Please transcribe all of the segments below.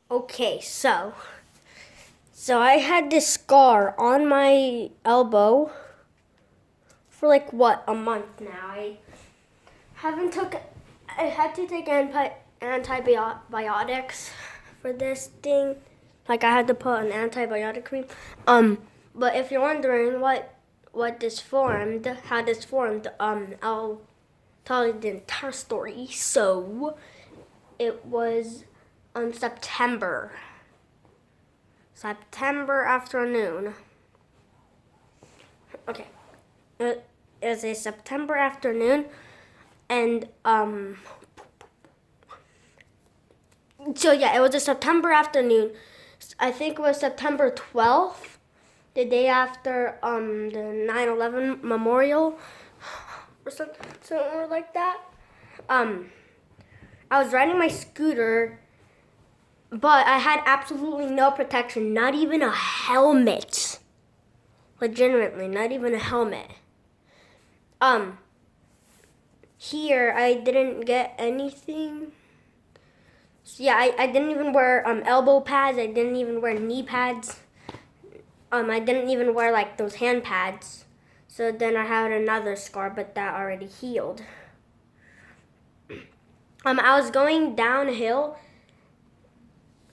Okay, so I had this scar on my elbow for like what, a month now. I had to take antibiotics for this thing. Like I had to put an antibiotic cream. But if you're wondering what this formed, how this formed, I'll tell you the entire story. So it was on September afternoon. Okay. It is a September afternoon, and so yeah, it was a September afternoon. I think it was September 12th, the day after the 9/11 memorial or something like that. I was riding my scooter, but I had absolutely no protection, not even a helmet. Legitimately, not even a helmet. Here I didn't get anything. So yeah, I didn't even wear elbow pads. I didn't even wear knee pads. I didn't even wear like those hand pads. So then I had another scar, but that already healed. I was going downhill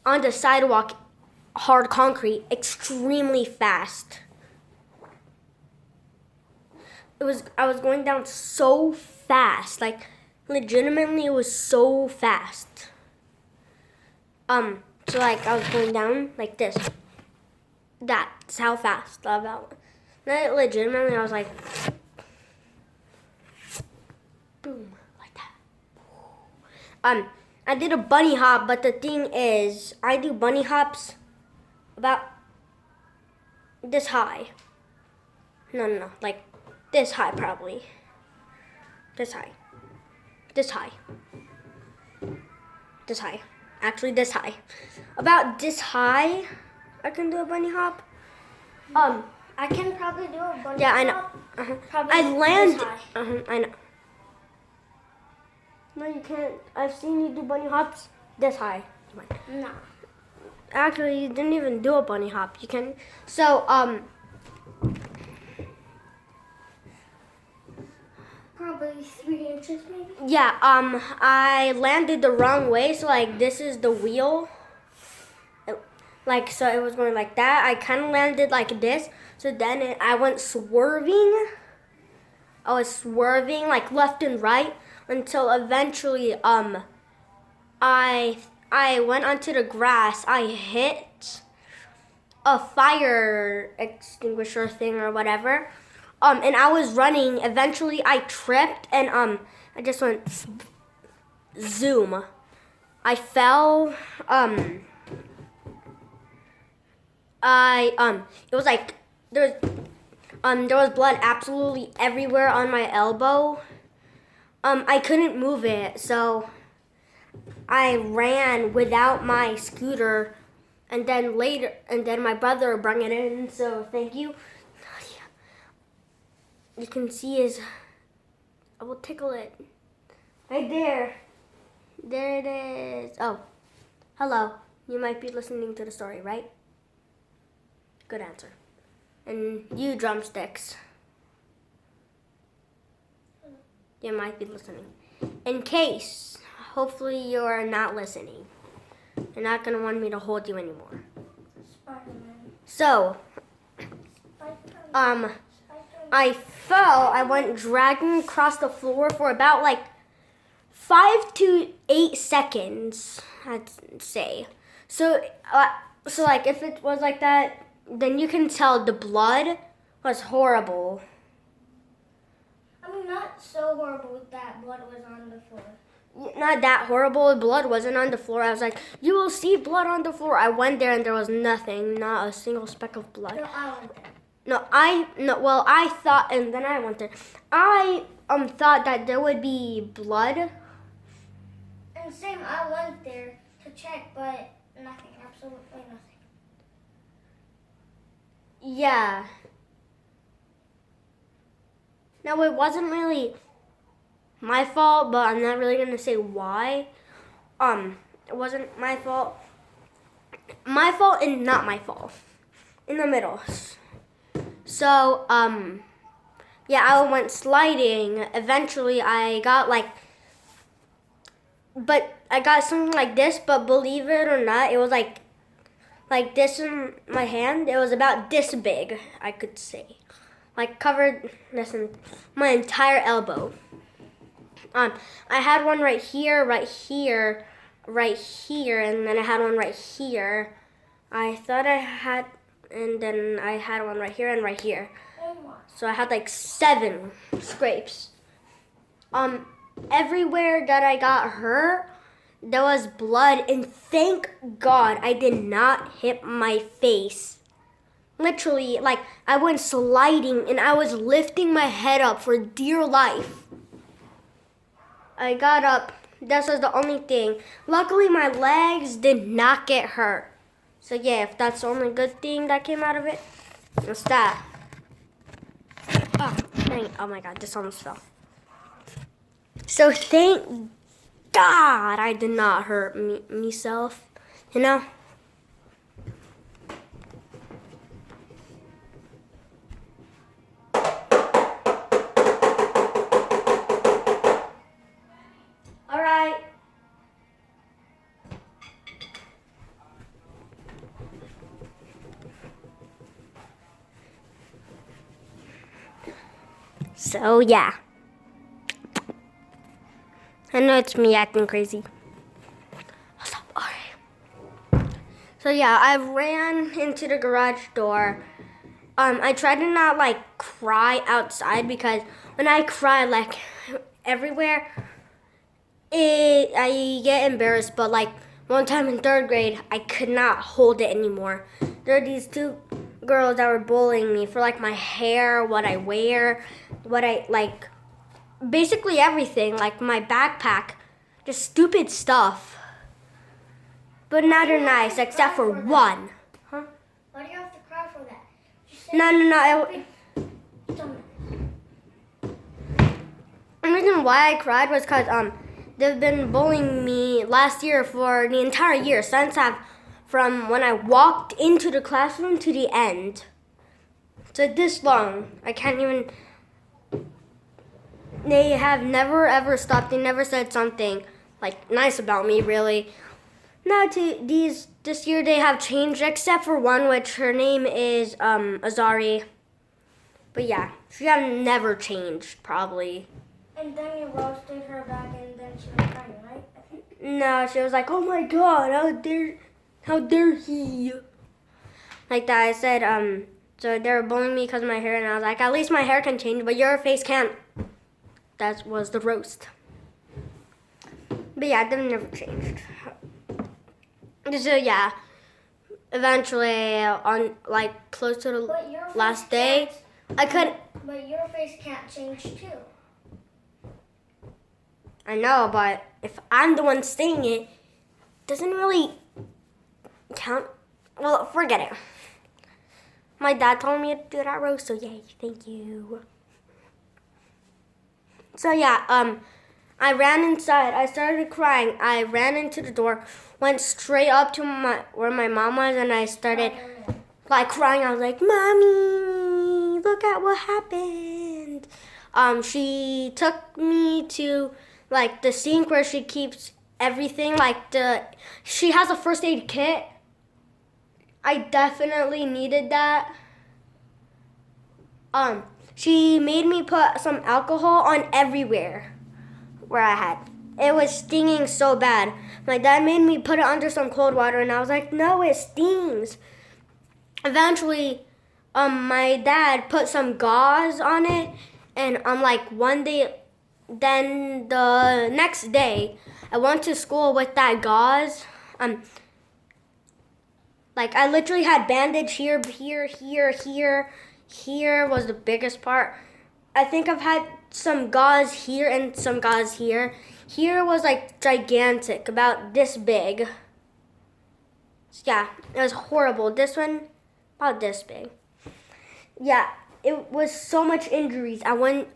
on the sidewalk, hard concrete, extremely fast. I was going down so fast, like legitimately it was so fast. So like I was going down like this. That's how fast about. Legitimately I was like boom, like that. I did a bunny hop, but the thing is I do bunny hops about this high. No, like this high probably. This high. This high. This high. Actually this high. About this high I can do a bunny hop. I can probably do a bunny Yeah, I know. hop. Uh-huh. I land. This high. I know. No, you can't. I've seen you do bunny hops this high. No. Actually, you didn't even do a bunny hop. You can. So, Probably 3 inches maybe. yeah. I landed the wrong way. So, like, this is the wheel. Like, so it was going like that. I kind of landed like this. So then I went swerving. I was swerving like left and right until eventually I went onto the grass. I hit a fire extinguisher thing or whatever. And I was running. Eventually I tripped and I just went zoom. I fell. It was like there was blood absolutely everywhere on my elbow. I couldn't move it, so I ran without my scooter, and then my brother brought it in. So thank you. You can see his. I will tickle it. Right there. There it is. Oh, hello. You might be listening to the story, right? Good answer. And you drumsticks. You might be listening. In case, hopefully you're not listening. You're not going to want me to hold you anymore. Spider-Man. So, Spider-Man. I fell. I went dragging across the floor for about like 5 to 8 seconds, I'd say. So like if it was like that, then you can tell the blood was horrible. I mean, not so horrible that blood was on the floor. Not that horrible. Blood wasn't on the floor. I was like, you will see blood on the floor. I went there and there was nothing, not a single speck of blood. No, I went there. Well, I thought, and then I went there. I thought that there would be blood. And same, I went there to check, but nothing, absolutely nothing. Yeah. Now, it wasn't really my fault, but I'm not really going to say why. It wasn't my fault. my fault and not my fault. In the middle. So, yeah, I went sliding. Eventually, I got but I got something like this, but believe it or not, it was like this in my hand. It was about this big, I could say. Like covered this in my entire elbow. I had one right here, right here, right here, and then I had one right here. I thought I had, and then I had one right here and right here. So I had like 7 scrapes. Everywhere that I got hurt, there was blood, and thank God I did not hit my face. Literally, like I went sliding and I was lifting my head up for dear life. I got up. This was the only thing. Luckily, my legs did not get hurt. So yeah, if that's the only good thing that came out of it, it's that. Oh, dang. Oh my God, this almost fell. So thank God I did not hurt myself, you know? All right. So yeah. I know it's me acting crazy. What's up? All right. So yeah, I ran into the garage door. I tried to not like cry outside because when I cry like everywhere, I get embarrassed. But like one time in 3rd grade, I could not hold it anymore. There are these 2 girls that were bullying me for like my hair, what I wear, what I like. Basically everything, like my backpack, just stupid stuff. But now they're nice, except for one. Huh? Why do you have to cry for that? No. The reason why I cried was because they've been bullying me last year for the entire year from when I walked into the classroom to the end. So this long, I can't even. They have never ever stopped. They never said something like nice about me, really. Now this year they have changed, except for one, which her name is Azari. But yeah, she have never changed, probably. And then you roasted her back, and then she was crying, right? No, she was like, "Oh my God, how dare he?" Like that. I said, so they were bullying me because of my hair, and I was like, "At least my hair can change, but your face can't." That was the roast. But yeah, they've never changed. So yeah, eventually on like close to the last day, I couldn't. But your face can't change too. I know, but if I'm the one saying it, doesn't really count. Well, forget it. My dad told me to do that roast, so yay, thank you. So yeah, I ran inside. I started crying. I ran into the door, went straight up to where my mom was, and I started like crying. I was like, "Mommy, look at what happened." She took me to like the sink where she keeps everything. She has a first aid kit. I definitely needed that. She made me put some alcohol on everywhere where I had. It was stinging so bad. My dad made me put it under some cold water, and I was like, "No, it stings." Eventually, my dad put some gauze on it, and like one day, then the next day, I went to school with that gauze. Like I literally had bandage here. Here was the biggest part. I think I've had some gauze here and some gauze here. Here was like gigantic, about this big. Yeah, it was horrible. This one, about this big. Yeah, it was so much injuries. I went,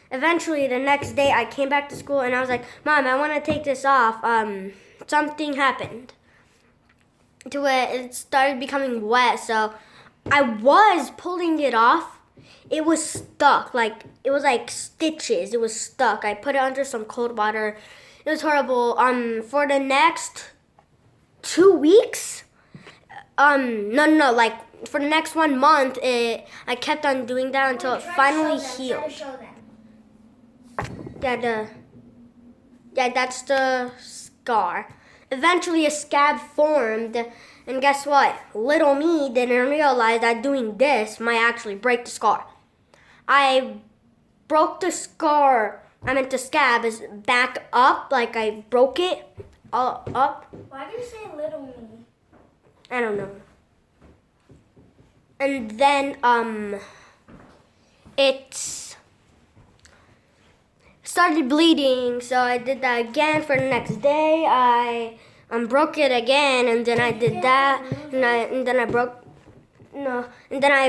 eventually the next day I came back to school and I was like, "Mom, I want to take this off. Something happened." to it. It started becoming wet, so I was pulling it off. It was stuck, like it was like stitches. It was stuck. I put it under some cold water. It was horrible. For the next 2 weeks, no, like for the next 1 month, I kept on doing that until it finally healed. Yeah, that's the scar. Eventually, a scab formed, and guess what? Little me didn't realize that doing this might actually break the scar. I broke the scar. I meant the scab is back up, like I broke it all up. Why do you say little me? I don't know. And then it started bleeding, so I did that again for the next day. I broke it again, and then I did that, and then I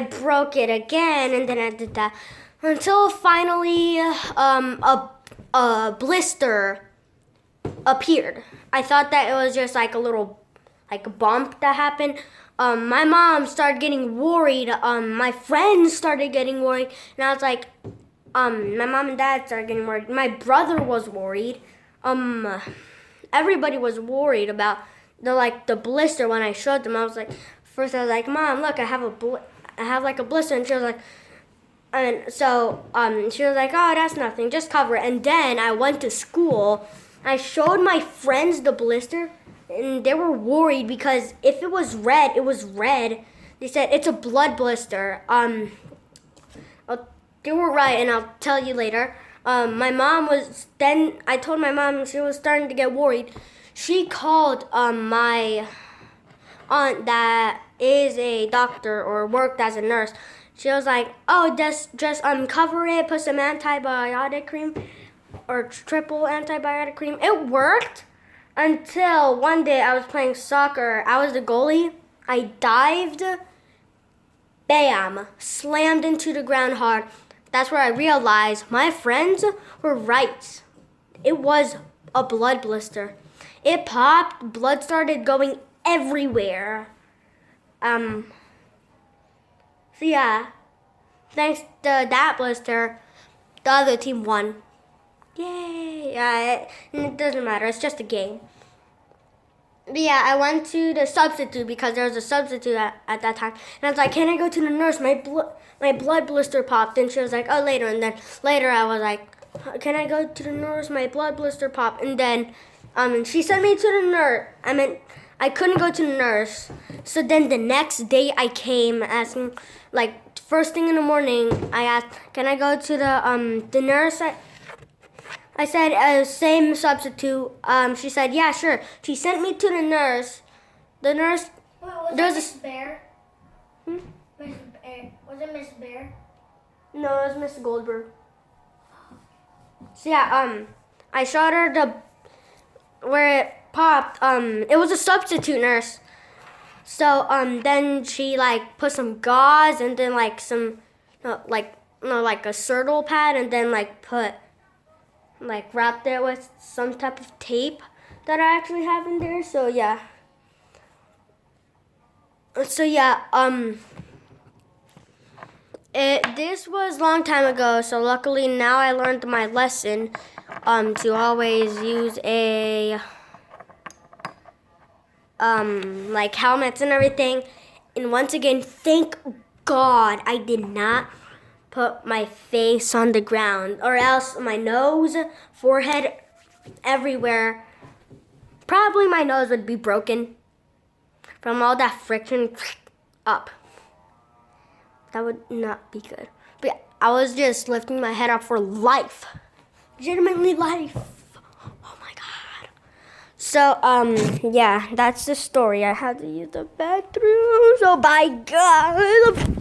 broke it again, and then I did that until finally a blister appeared. I thought that it was just like a little bump that happened. My mom started getting worried. My friends started getting worried, and I was like, my mom and dad started getting worried. My brother was worried. Everybody was worried about the blister. When I showed them, I was like, first I was like, Mom, look, I have a blister, and she was like, and so she was like, oh, that's nothing, just cover it. And then I went to school. I showed my friends the blister, and they were worried because if it was red, it was red. They said it's a blood blister. They were right, and I'll tell you later. I told my mom, she was starting to get worried. She called my aunt that is a doctor or worked as a nurse. She was like, oh, just cover it, put some antibiotic cream or triple antibiotic cream. It worked until one day I was playing soccer. I was the goalie. I dived, bam, slammed into the ground hard. That's where I realized my friends were right. It was a blood blister. It popped, blood started going everywhere. So yeah, thanks to that blister, the other team won. Yay! It doesn't matter, it's just a game. But yeah, I went to the substitute because there was a substitute at that time. And I was like, can I go to the nurse? My blood blister popped. And she was like, oh, later. And then later I was like, can I go to the nurse? My blood blister popped. And then she sent me to the nurse. I couldn't go to the nurse. So then the next day I came asking, like, first thing in the morning, I asked, can I go to the nurse? I said, same substitute. She said, yeah, sure. She sent me to the nurse. The nurse... Wait, was it Miss Bear? Hmm? Miss Bear. Was it Miss Bear? No, it was Miss Goldberg. So yeah, I showed her where it popped. It was a substitute nurse. So, then she, like, put some gauze and then, like, like a Sertal pad and then, like, wrapped it with some type of tape that I actually have in there. So yeah. This was a long time ago. So luckily now I learned my lesson. To always use like helmets and everything. And once again, thank God I did not put my face on the ground, or else my nose, forehead, everywhere. Probably my nose would be broken from all that friction up. That would not be good. But yeah, I was just lifting my head up for life. Legitimately life. Oh my God. So, yeah, that's the story. I had to use the bathroom. So, bye, guys.